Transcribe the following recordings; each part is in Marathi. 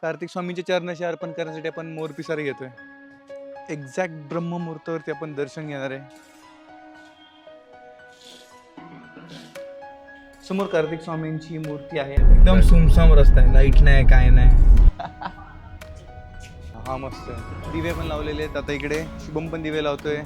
कार्तिक स्वामींचे चरणाशी अर्पण करण्यासाठी आपण मोरपिसारे घेतोय. एक्झॅक्ट ब्रह्ममुहूर्तावरती आपण दर्शन घेणार आहे. समोर कार्तिक स्वामींची मूर्ती आहे. एकदम सुमसाम रस्ता आहे, लाईट नाही काय नाही. हा मस्त आहे. दिवे पण लावलेले आहेत. आता इकडे शुभम पण दिवे लावतोय.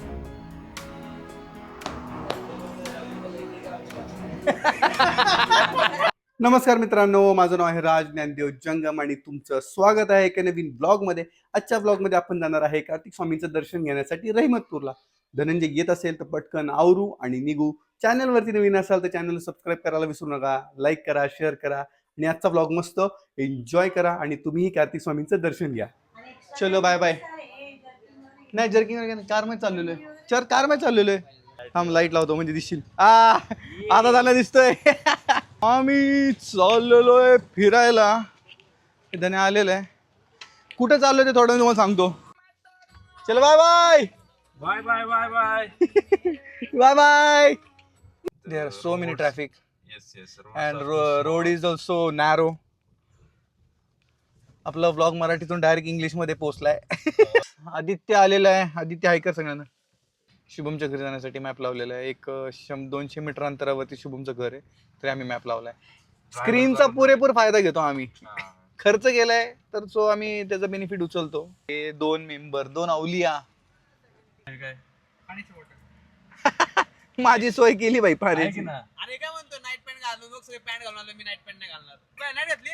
नमस्कार मित्रांनो, माझं नाव आहे राज ज्ञानदेव जंगम आणि तुमचं स्वागत आहे एका नवीन ब्लॉगमध्ये. आजच्या ब्लॉगमध्ये आपण जाणार आहे कार्तिक स्वामींचं दर्शन घेण्यासाठी रहिमतपूरला. धनंजय येत असेल तर पटकन आवरू आणि निघू. चॅनलवरती नवीन असाल तर चॅनल सबस्क्राईब करायला विसरू नका. लाईक करा, शेअर करा आणि आजचा ब्लॉग मस्त एन्जॉय करा आणि तुम्हीही कार्तिक स्वामींचं दर्शन घ्या. चलो बाय बाय. नाही जर्किंग कारमध्ये चाललेलो आहे. कारमध्ये चाललेलो आहे. थांब लाईट लावतो म्हणजे दिसशील. आता झालं दिसतोय. आम्ही चाललेलो आहे फिरायला. धने आलेलं आहे. कुठे चाललोय ते थोडं तुम्हाला सांगतो. चल bye bye bye bye bye bye bye bye. There are so many traffic yes yes and road is also narrow. आपला व्लॉग मराठीतून डायरेक्ट इंग्लिश मध्ये पोहोचलाय. आदित्य आलेला आहे. आदित्य हायकर सगळ्यांना. शुभमच्या घरी जाण्यासाठी मॅप लावलेला आहे. एक 200 मीटर अंतरावरती शुभमचं घर आहे, तरी आम्ही मॅप लावलाय. स्क्रीनचा पुरेपूर फायदा घेतो आम्ही. खर्च केलाय तर सो आम्ही त्याचा बेनिफिट उचलतो. हे 2 मेंबर, 2 अवलिया. माझी सोय केली बाई पाण्याची. अरे काय म्हणतो नाईट पॅन्ट घालून बघ. सगळे पॅन्ट घालून आलो. मी नाईट पॅन्ट नाही घालणार. काय नाईट घातली?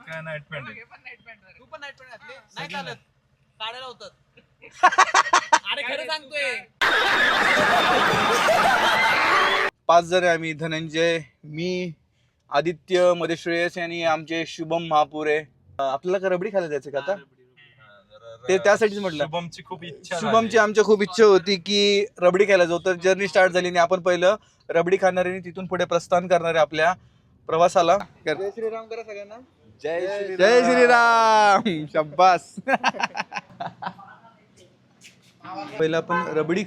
काय नाईट पॅन्ट पण नाईट पॅन्ट. तू पण नाईट पॅन्ट घातली? नाही चालत. काढायला होतात. अरे खरं सांगतोय. 5 जण आहे आम्ही. धनंजय, मी, आदित्य, मध्ये श्रेयस आणि आमचे शुभम महापुरे. आपल्याला का रबडी खायला जायचं का आता? ते त्यासाठीच म्हटलं. शुभमची खूप इच्छा. शुभमची आमच्या खूप इच्छा होती की रबडी खायला जाऊ. तर जर्नी स्टार्ट झाली आणि आपण पहिलं रबडी खाणार आहे. तिथून पुढे प्रस्थान करणार आहे आपल्या प्रवासाला. जय श्रीराम करा सगळ्यांना. जय श्रीराम. शाबास. पहिलं आपण रबडी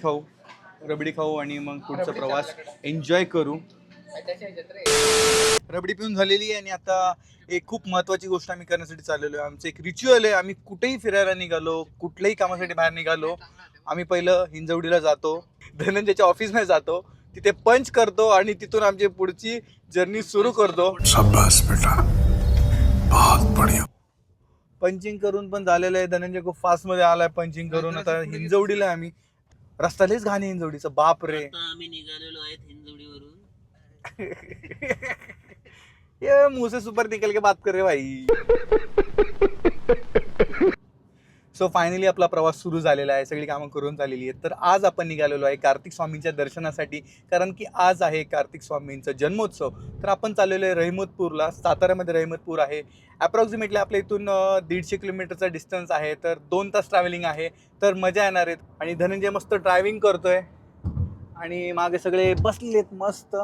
खाऊ आणि मग पुढचा प्रवास एन्जॉय करू. रबडी पिऊन झालेली आहे आणि आता एक खूप महत्वाची गोष्ट आम्ही करण्यासाठी चाललेलो आहे. आमचं एक रिच्युअल आहे. आम्ही कुठेही फिरायला निघालो, कुठल्याही कामासाठी बाहेर निघालो, आम्ही पहिलं हिंजवडीला जातो, धनंजयच्या ऑफिसमध्ये जातो, तिथे पंच करतो आणि तिथून आमची पुढची जर्नी सुरू करतो. शाबाश बेटा, बहुत बढ़िया. पंचिंग करून पण झालेलं आहे. धनंजय खूप फास्ट मध्ये आलाय पंचिंग करून. आता हिंजवडीला आहे आम्ही. रस्ता लयच घाण आहे हिंजवडीचं. बाप रे. आम्ही निघालेलो आहेत हिंजवडीवरून. ये मुंह से सुपर निकल के बात कर रे भाई. सो फायनली आपला प्रवास सुरू झालेला आहे. सगळी कामं करून झालेली आहेत. तर आज आपण निघालेलो आहे कार्तिक स्वामींच्या दर्शनासाठी, कारण की आज आहे कार्तिक स्वामींचा जन्मोत्सव. तर आपण चाललेलो आहे रहिमतपूरला. साताऱ्यामध्ये रहिमतपूर आहे. अप्रॉक्सिमेटली आपल्या इथून 150 किलोमीटरचा डिस्टन्स आहे. तर 2 तास ट्रॅव्हलिंग आहे. तर मजा येणार आहेत. आणि धनंजय मस्त ड्रायव्हिंग करतोय आणि मागे सगळे बसलेत मस्त.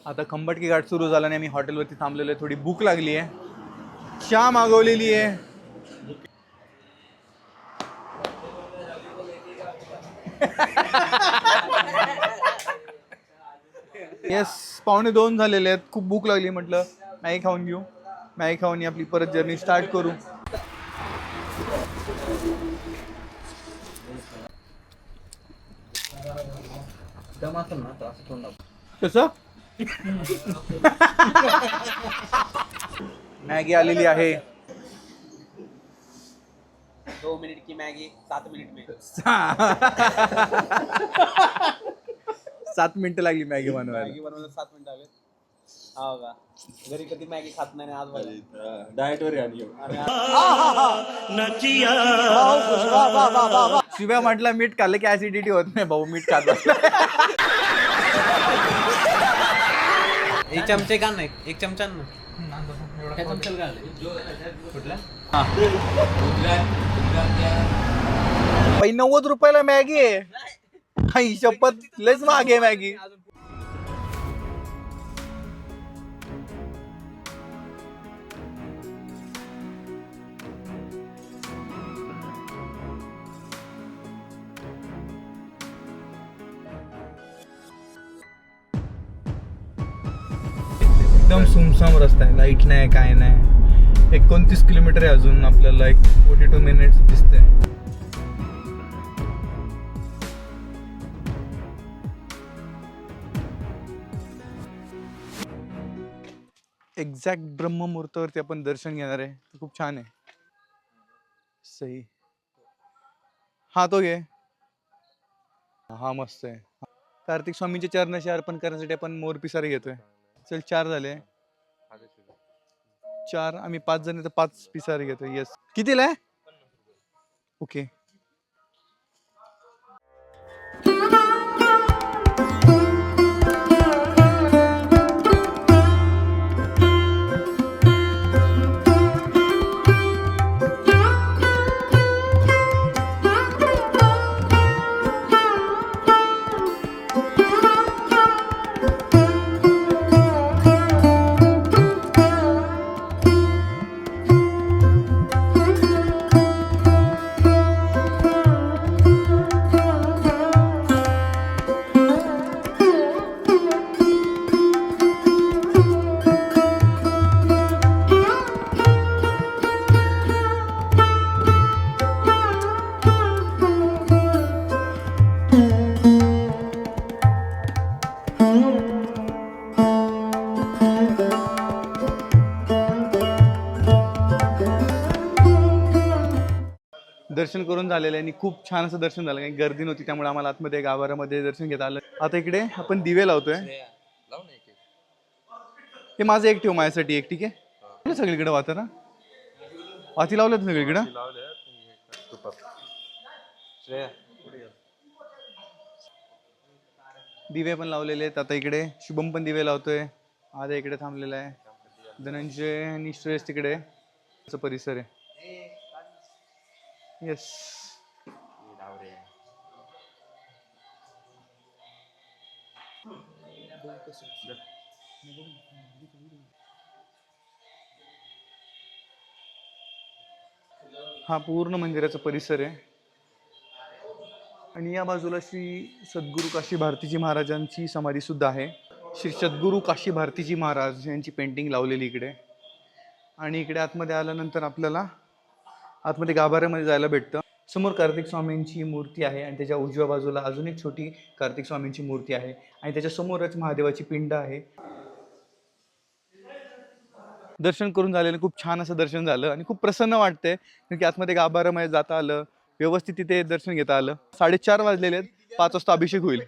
आता खंबटकी घाट सुरू झाला आणि आम्ही हॉटेलवरती थांबलेलो आहे. थोडी भूक लागली आहे. चहा मागवलेली आहे. येस, 1:45 झालेले आहेत. खूप भूक लागली. म्हटलं मॅगी खाऊन घेऊ. मॅगी खाऊन आपली परत जर्नी स्टार्ट करू. कसं मॅगी आलेली आहे. 2 मिनिट की मॅगी 7 मिनिट में. 7 मिनिटं लागली मॅगी बनवायला. मॅगी बनवायला 7 मिनिट आले. हो का? घरी कधी मॅगी खात नाही आज डाएट वर. शिव्या म्हटलं मीठ खाल्लं की ऍसिडिटी होत नाही भाऊ. मीठ खात एक चमचे का नाही एक चमचा ना काय चमचल का कुठला 90 रुपयाला मॅगी आहे. आई शपथ लयच महाग आहे मॅगी. एकदम सुमसाम रस्ता आहे, लाईट नाही काय नाही. 29 किलोमीटर आहे अजून आपल्याला. 42 मिनिट्स दिसते. एक्झॅक्ट ब्रह्ममुहूर्तावरती आपण दर्शन घेणार आहे. खूप छान आहे. सही. हा तो घे. हा मस्त आहे. कार्तिक स्वामींच्या चरणाशी अर्पण करण्यासाठी आपण मोर पिसारे घेतोय. चल 4 झाले. 4 आम्ही 5 जण तर 5 पिसारे घेतोय. येस. कितीला आहे? ओके. दर्शन करून झालेलं आहे आणि खूप छान असं दर्शन झालं. काही गर्दी नव्हती त्यामुळे आम्हाला आतमध्ये गाभाऱ्यामध्ये दर्शन घेता आलं. आता इकडे आपण दिवे लावतोय. हे माझं एक ठेव माझ्यासाठी एक. ठीक आहे. सगळीकडे वाता ना वाती लावलं सगळीकडं. दिवे पण लावलेले आहेत. आता इकडे शुभम पण दिवे लावतोय. आता इकडे थांबलेला आहे. धनंजय आणि श्रेयस तिकडे परिसर आहे. येस. हा पूर्ण मंदिराचा परिसर आहे. आणि या बाजूला श्री सद्गुरू काशी भारतीजी महाराजांची समाधी सुद्धा आहे. श्री सद्गुरू काशी भारतीजी महाराज यांची पेंटिंग लावलेली इकडे. आणि इकडे आतमध्ये आल्यानंतर आपल्याला आतमध्ये गाभाऱ्यामध्ये जायला भेटतं. समोर कार्तिक स्वामींची मूर्ती आहे आणि त्याच्या उजव्या बाजूला अजून एक छोटी कार्तिक स्वामींची मूर्ती आहे आणि त्याच्या समोरच महादेवाची पिंड आहे. दर्शन करून झालेलं खूप छान असं दर्शन झालं आणि खूप प्रसन्न वाटतंय कारण की आतमध्ये गाभाऱ्यामध्ये जाता आलं. व्यवस्थित तिथे दर्शन घेता आलं. 4:30 वाजलेले आहेत. 5 वाजता अभिषेक होईल.